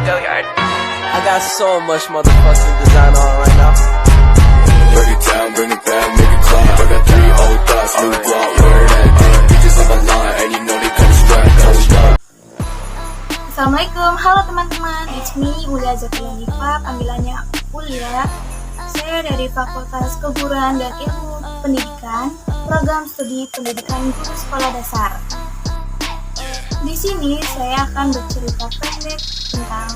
I got so much motherfucking design on right now. Break it down, bring it back, make it clap. I got 3 old thoughts, new guap, where that thing. Bitches on my line, and you know they come strapped, hold up. Assalamualaikum, halo teman-teman, it's me Ulia Zakrianifa, panggilannya Ulia. Saya dari Fakultas Keguruan dan Ilmu Pendidikan, program studi pendidikan guru sekolah dasar. Di sini saya akan bercerita pendek tentang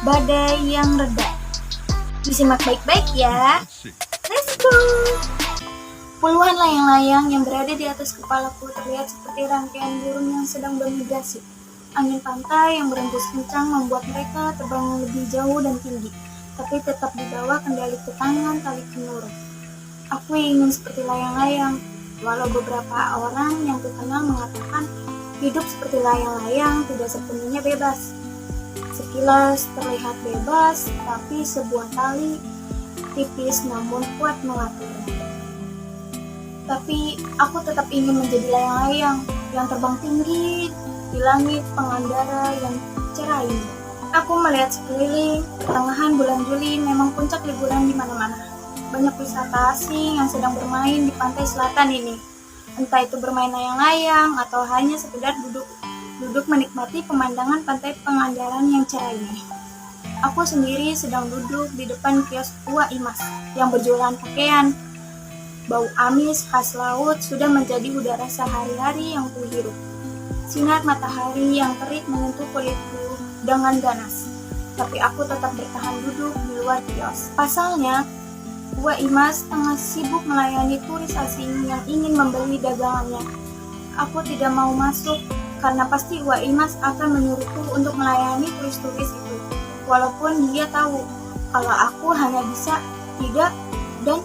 badai yang reda. Disimak baik-baik ya. Let's go! Puluhan layang-layang yang berada di atas kepalaku terlihat seperti rangkaian burung yang sedang bermigrasi. Angin pantai yang berembus kencang membuat mereka terbang lebih jauh dan tinggi, tapi tetap di bawah kendali tangan tali penurut. Aku ingin seperti layang-layang, walau beberapa orang yang kukenal mengatakan hidup seperti layang-layang tidak sepenuhnya bebas. Sekilas terlihat bebas, tapi sebuah tali tipis namun kuat mengaturnya. Tapi aku tetap ingin menjadi layang-layang yang terbang tinggi di langit Pangandaran yang cerah ini. Aku melihat sekeliling, pertengahan bulan Juli memang puncak liburan di mana-mana. Banyak wisata asing yang sedang bermain di pantai selatan ini. Entah itu bermain layang-layang atau hanya sekedar duduk menikmati pemandangan pantai Pangandaran yang cerah ini. Aku sendiri sedang duduk di depan kios Ua Imas yang berjualan pakaian. Bau amis khas laut sudah menjadi udara sehari-hari yang kuhirup. Sinar matahari yang terik menyentuh kulitku dengan ganas, tapi aku tetap bertahan duduk di luar kios. Pasalnya, Ua Imas tengah sibuk melayani turis asing yang ingin membeli dagangannya. Aku tidak mau masuk, karena pasti Ua Imas akan menyuruhku untuk melayani turis-turis itu, walaupun dia tahu kalau aku hanya bisa tidak dan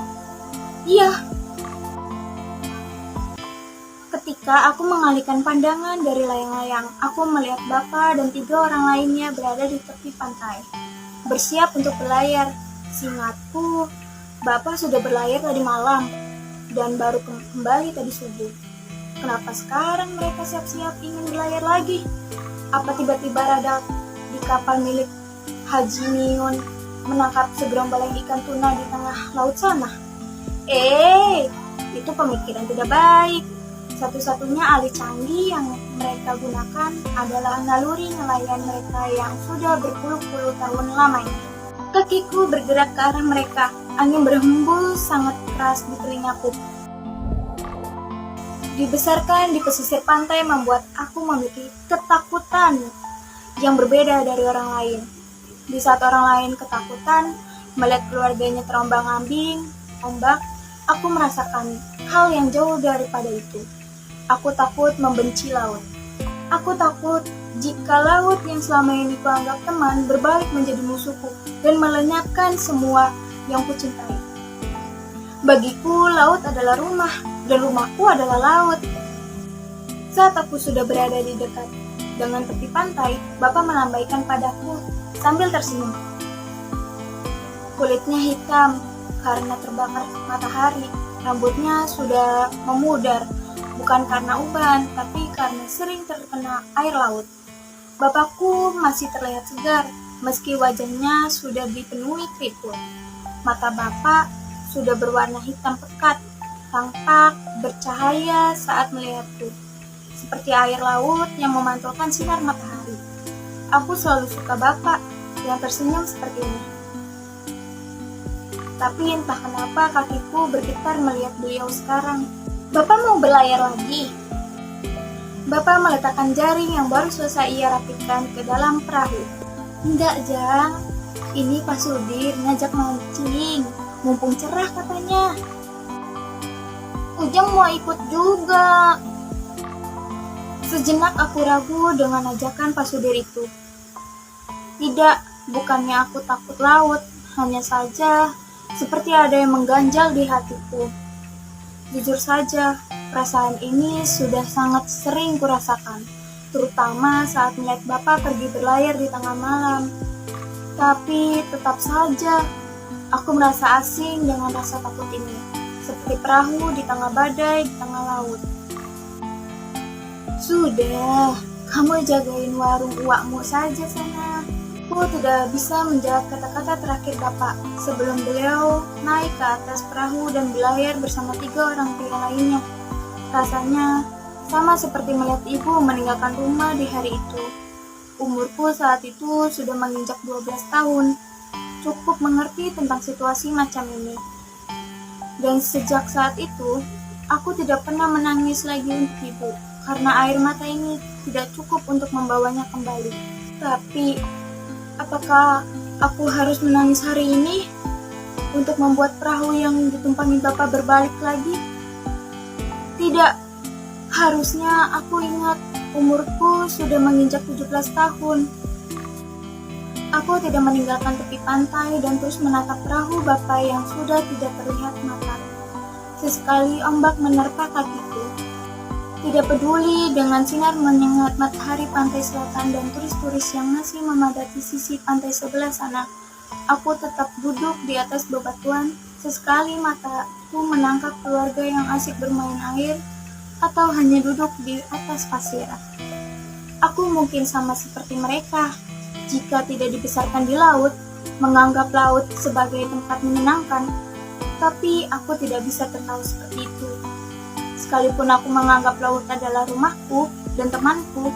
iya. Ketika aku mengalihkan pandangan dari layang-layang, aku melihat Bapak dan 3 orang lainnya berada di tepi pantai, bersiap untuk berlayar. Seingatku, Bapak sudah berlayar tadi malam dan baru kembali tadi subuh. Kenapa sekarang mereka siap-siap ingin berlayar lagi? Apa tiba-tiba rada di kapal milik Haji Miun menangkap segerombolan ikan tuna di tengah laut sana? Itu pemikiran tidak baik. Satu-satunya alih canggih yang mereka gunakan adalah naluri nelayan mereka yang sudah berpuluh-puluh tahun lamanya. Kakiku bergerak ke arah mereka. Angin berhembus sangat keras di telingaku. Dibesarkan di pesisir pantai membuat aku memiliki ketakutan yang berbeda dari orang lain. Di saat orang lain ketakutan melihat keluarganya terombang-ambing ombak, aku merasakan hal yang jauh daripada itu. Aku takut membenci laut. Aku takut jika laut yang selama ini kuanggap teman berbalik menjadi musuhku dan melenyapkan semua yang kucintai. Bagiku, laut adalah rumah, dan rumahku adalah laut. Saat aku sudah berada di dekat dengan tepi pantai, Bapak melambaikan padaku sambil tersenyum. Kulitnya hitam karena terbakar matahari, rambutnya sudah memudar, bukan karena uban, tapi karena sering terkena air laut. Bapakku masih terlihat segar, meski wajahnya sudah dipenuhi keriput. Mata Bapak sudah berwarna hitam pekat, tampak bercahaya saat melihatku, seperti air laut yang memantulkan sinar matahari. Aku selalu suka Bapak yang tersenyum seperti ini. Tapi entah kenapa kakiku bergetar melihat beliau sekarang. Bapak mau berlayar lagi? Bapak meletakkan jaring yang baru selesai ia rapikan ke dalam perahu. Enggak, Jang. Ini Pak Sudir ngajak mancing. Mumpung cerah katanya. Ujang mau ikut juga. Sejenak aku ragu dengan ajakan Pak Sudir itu. Tidak, bukannya aku takut laut. Hanya saja, seperti ada yang mengganjal di hatiku. Jujur saja, perasaan ini sudah sangat sering kurasakan, terutama saat melihat Bapak pergi berlayar di tengah malam. Tapi tetap saja, aku merasa asing dengan rasa takut ini, seperti perahu di tengah badai di tengah laut. Sudah, kamu jagain warung uakmu saja sana. Aku tidak bisa menjawab kata-kata terakhir Bapak sebelum beliau naik ke atas perahu dan berlayar bersama 3 orang pria lainnya. Rasanya sama seperti melihat ibu meninggalkan rumah di hari itu. Umurku saat itu sudah menginjak 12 tahun. Cukup mengerti tentang situasi macam ini. Dan sejak saat itu, aku tidak pernah menangis lagi untuk ibu, karena air mata ini tidak cukup untuk membawanya kembali. Tapi, apakah aku harus menangis hari ini untuk membuat perahu yang ditumpangi Bapak berbalik lagi? Tidak, harusnya aku ingat umurku sudah menginjak 17 tahun. Aku tidak meninggalkan tepi pantai dan terus menatap perahu Bapak yang sudah tidak terlihat mata. Sesekali ombak menerpa kakiku. Tidak peduli dengan sinar menyengat matahari pantai selatan dan turis-turis yang masih memadati sisi pantai sebelah sana, aku tetap duduk di atas bebatuan. Sesekali mataku menangkap keluarga yang asik bermain air atau hanya duduk di atas pasir. Aku mungkin sama seperti mereka, jika tidak dibesarkan di laut, menganggap laut sebagai tempat menyenangkan, tapi aku tidak bisa tertawa seperti itu. Sekalipun aku menganggap laut adalah rumahku dan temanku,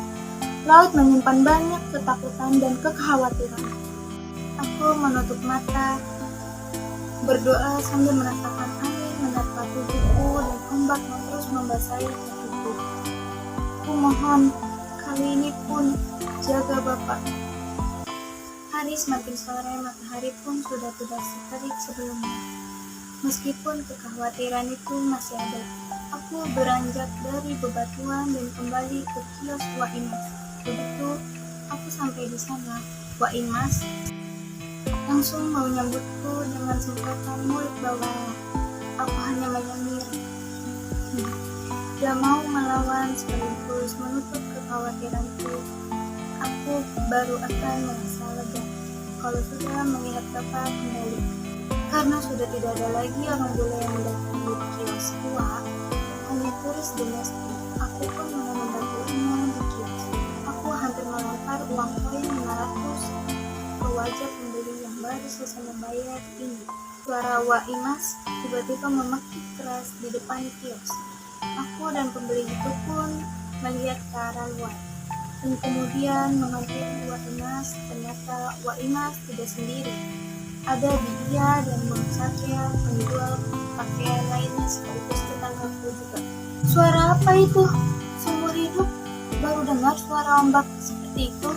laut menyimpan banyak ketakutan dan kekhawatiran. Aku menutup mata, berdoa sambil merasakan air menerpa tubuhku dan ombak yang terus membasahi kakiku. Aku mohon, kali ini pun jaga Bapak. Hari semakin sore, matahari pun sudah tidak seterik sebelumnya. Meskipun kekhawatiran itu masih ada, aku beranjak dari bebatuan dan kembali ke kios Wak Imas. Begitu aku sampai di sana, Wak Imas langsung menyambutku dengan singkatan mulut bawah. Aku hanya menyengir. Gak mau melawan sekaligus menutup kekhawatiranku. Aku baru akan merasa lega kalau sudah melihat Bapak kembali. Karena sudah tidak ada lagi orang bule yang mendatangi kios Wak, hanya turis domestik. Aku pun mulai membantunya di kios. Aku hampir melempar uang koin 500 ke wajah pembeli yang baru selesai membayar ini. Suara Wak Imas tiba-tiba memekik keras di depan kios. Aku dan pembeli itu pun melihat ke arah luar. Dan kemudian menghampiri Wak Imas. Ternyata Wak Imas tidak sendiri. Ada Bidia dan Bang Satria, penjual pakaian lainnya sekaligus tetanggaku juga. Suara apa itu? Seumur hidup baru dengar suara ombak seperti itu.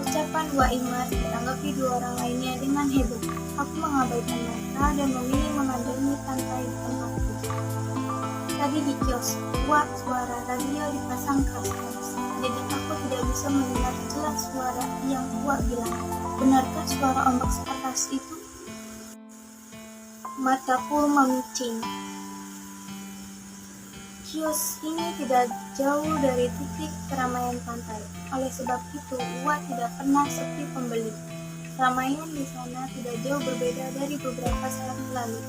Ucapan Wak Imas ditanggapi 2 orang lainnya dengan heboh. Aku mengabaikan mereka dan memilih memandangi pantai di tempatku. Tadi di kios Wak, suara radio dipasang keras-keras, jadi aku tidak bisa mendengar jelas suara yang Wak bilang. Benarkah suara ombak sekeras itu? Mataku memicing. Kios ini tidak jauh dari titik keramaian pantai. Oleh sebab itu, Wak tidak pernah sepi pembeli. Keramaian di sana tidak jauh berbeda dari beberapa saat lalu.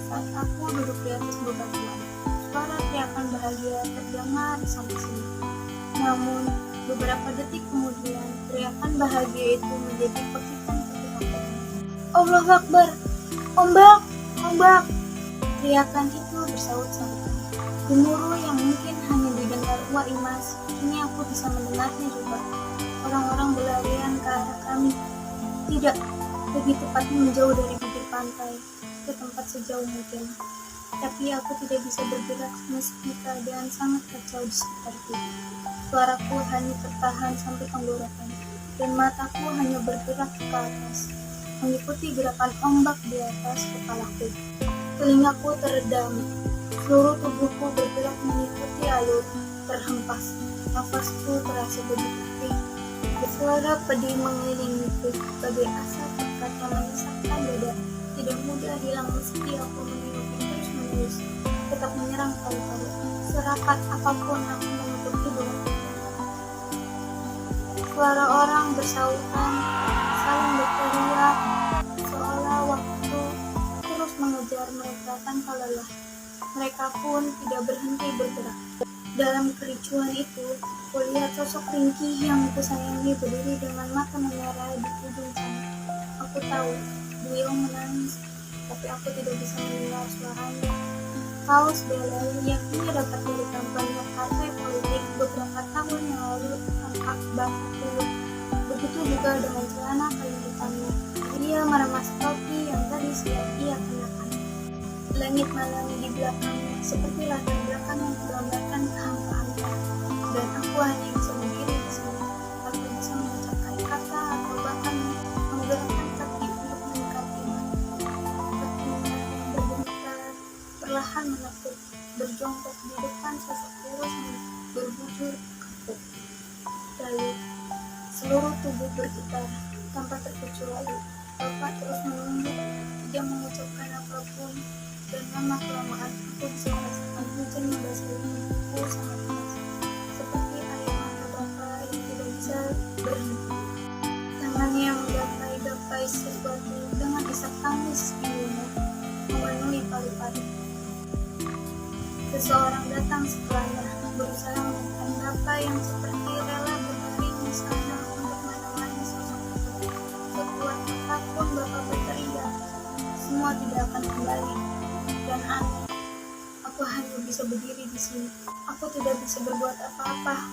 Saat aku duduk di atas bebatuan, suara teriakan bahagia terdengar sampai sini. Namun, beberapa detik kemudian, teriakan bahagia itu menjadi pekikan-pekikan. Allahu Akbar! Ombak! Ombak! Teriakan itu bersaut-sautan. Gemuruh yang mungkin hanya didengar Wak Imas, kini aku bisa mendengarnya juga. Orang-orang berlarian ke arah kami. Tidak, lebih tepatnya menjauh dari bibir pantai, ke tempat sejauh mungkin. Tapi aku tidak bisa bergerak meski keadaan sangat kacau di sekitarku. Suaraku hanya tertahan sampai tenggorokan, dan mataku hanya bergerak ke atas, mengikuti gerakan ombak di atas kepalaku. Telingaku teredam, seluruh tubuhku bergerak mengikuti alur, terhempas. Nafasku terasa begitu perih. Suara pedih mengelilingiku, bagai asap pekat yang menyesakkan dada. Tidak mudah hilang meski aku menengoknya terus-menerus, tetap menyerang paru-paru. Serapat apapun aku menutup hidung. Suara orang bersautan, saling berteriak, seolah waktu terus mengejar mereka tanpa lelah. Mereka pun tidak berhenti bergerak. Dalam kericuhan itu, kulihat sosok ringkih yang kusayangi berdiri dengan mata memerah di ujung sana. Aku tahu, beliau menangis, tapi aku tidak bisa mendengar suaranya. Paus Belen yang ia dapat dari kampanye partai politik beberapa tahun yang lalu tampak basah kuyup. Begitu juga dengan celana kain hitamnya. Ia meremas topi yang tadi siang ia kenakan. Langit malam di belakangnya seperti latar belakang yang menggambarkan kehampaannya. Dan aku hanya bisa berdiri di sini. Aku bisa mengucapkan kata atau bahkan menggerakkan kaki untuk mendekatinya. Kakinya yang bergemetar perlahan menekuk, berjongkok di depan sosok kurus yang berbujur kapuk. Lalu seluruh tubuh bergetar tanpa terkecuali. Bapak terus menunduk, tidak mengucapkan apapun, dan lama-kelamaan aku bisa merasakan hujan yang basahi tubuhku sangat keras, seperti air mata Bapak yang tidak bisa berhenti. Tangannya menggapai-gapai sesuatu dengan isak tangis pilunya, memenuhi paru-paru. Seseorang datang setelahnya, berusaha menekan Bapak yang seperti rela berbaring di sana untuk menemani sosok itu. Sekuat apapun Bapak berteriak, semua tidak akan kembali. Dan aneh, aku hanya bisa berdiri di sini. Aku tidak bisa berbuat apa-apa,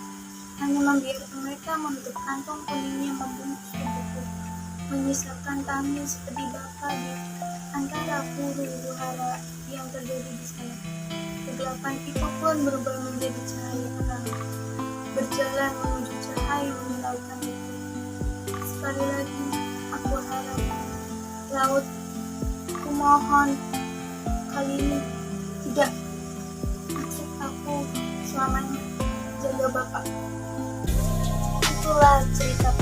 hanya membiarkan mereka menutup kantong kuningnya membungkus tubuhku, menyisakan tangis pedih Bapak di antara huru-hara yang terjadi di sana. Kegelapan itu pun berubah menjadi cahaya terang, berjalan menuju cahaya menyilaukan itu. Sekali lagi, aku harap, laut, aku mohon, kali ini tidak, maksud aku selamanya, jaga Bapak. Itulah cerita